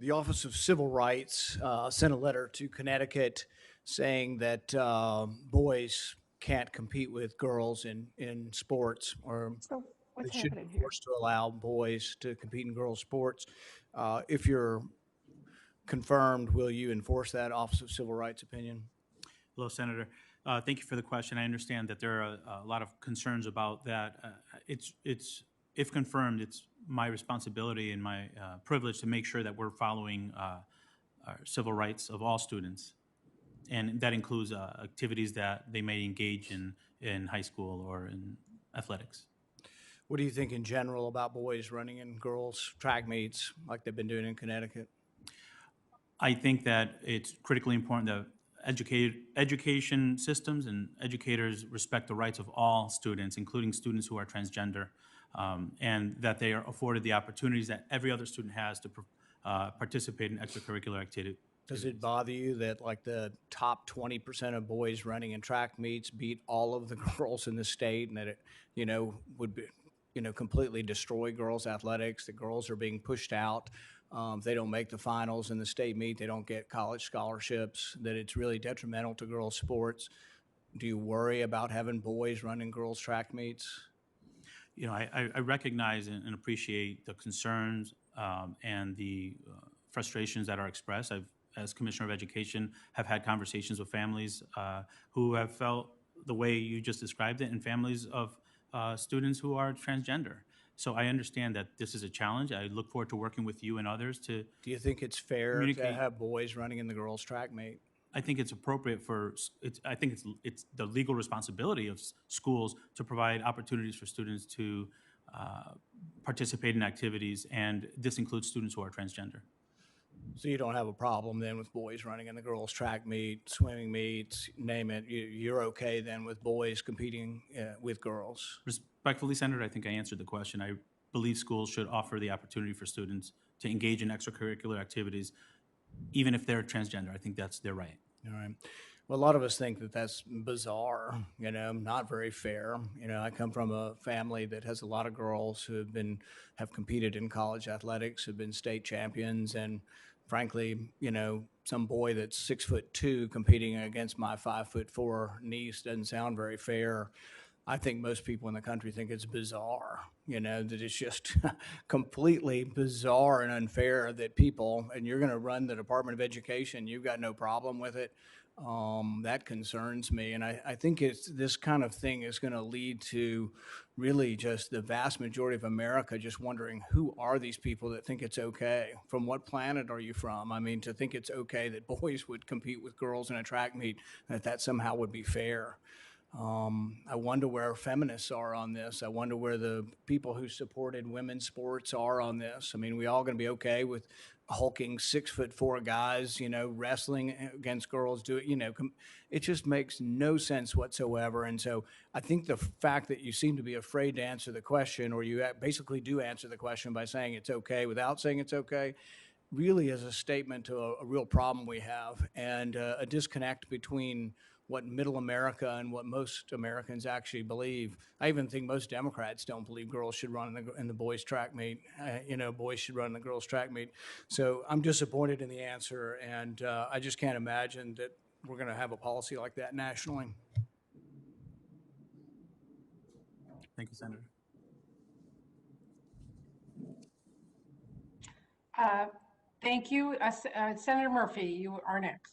The Office of Civil Rights sent a letter to Connecticut saying that boys can't compete with girls in sports, or So they what's should be happening here? forced to allow boys to compete in girls' sports. If you're confirmed, will you enforce that Office of Civil Rights opinion? Hello, Senator. Thank you for the question. I understand that there are a lot of concerns about that. If confirmed, it's my responsibility and my privilege to make sure that we're following our civil rights of all students, and that includes activities that they may engage in high school or in athletics. What do you think in general about boys running in girls' track meets like they've been doing in Connecticut? I think that it's critically important that education systems and educators respect the rights of all students, including students who are transgender, and that they are afforded the opportunities that every other student has to participate in extracurricular activities. Does it bother you that like the top 20% of boys running in track meets beat all of the girls in the state, and that it, would be, completely destroy girls' athletics? The girls are being pushed out. If they don't make the finals in the state meet, they don't get college scholarships, that it's really detrimental to girls' sports. Do you worry about having boys running girls' track meets? I recognize and appreciate the concerns and the frustrations that are expressed. I've, as Commissioner of Education, have had conversations with families who have felt the way you just described it, and families of students who are transgender. So I understand that this is a challenge. I look forward to working with you and others to Do you think it's fair to communicate. have boys running in the girls' track meet? I think it's appropriate for it's. I think it's the legal responsibility of schools to provide opportunities for students to uh, participate in activities, and this includes students who are transgender. So you don't have a problem then with boys running in the girls' track meet, swimming meets, name it. You're okay then with boys competing with girls? Respectfully, Senator, I think I answered the question. I believe schools should offer the opportunity for students to engage in extracurricular activities, even if they're transgender. I think that's their right. All right. Well, a lot of us think that that's bizarre, not very fair. I come from a family that has a lot of girls who have competed in college athletics, have been state champions, and frankly, some boy that's 6'2" competing against my 5'4" niece doesn't sound very fair. I think most people in the country think it's bizarre, that it's just completely bizarre and unfair that people, and you're going to run the Department of Education, you've got no problem with it. That concerns me. And I think this kind of thing is going to lead to really just the vast majority of America just wondering, who are these people that think it's okay? From what planet are you from? I mean, to think it's okay that boys would compete with girls in a track meet, that somehow would be fair. I wonder where feminists are on this. I wonder where the people who supported women's sports are on this. I mean, we all going to be okay with hulking 6'4" guys, wrestling against girls? It just makes no sense whatsoever. And so I think the fact that you seem to be afraid to answer the question, or you basically do answer the question by saying it's okay without saying it's okay, really is a statement to a real problem we have, and a disconnect between what middle America and what most Americans actually believe. I even think most Democrats don't believe girls should run in the boys track meet. Boys should run in the girls track meet. So I'm disappointed in the answer, and I just can't imagine that we're going to have a policy like that nationally. Thank you, Senator. Uh, Thank you. Senator Murphy, you are next.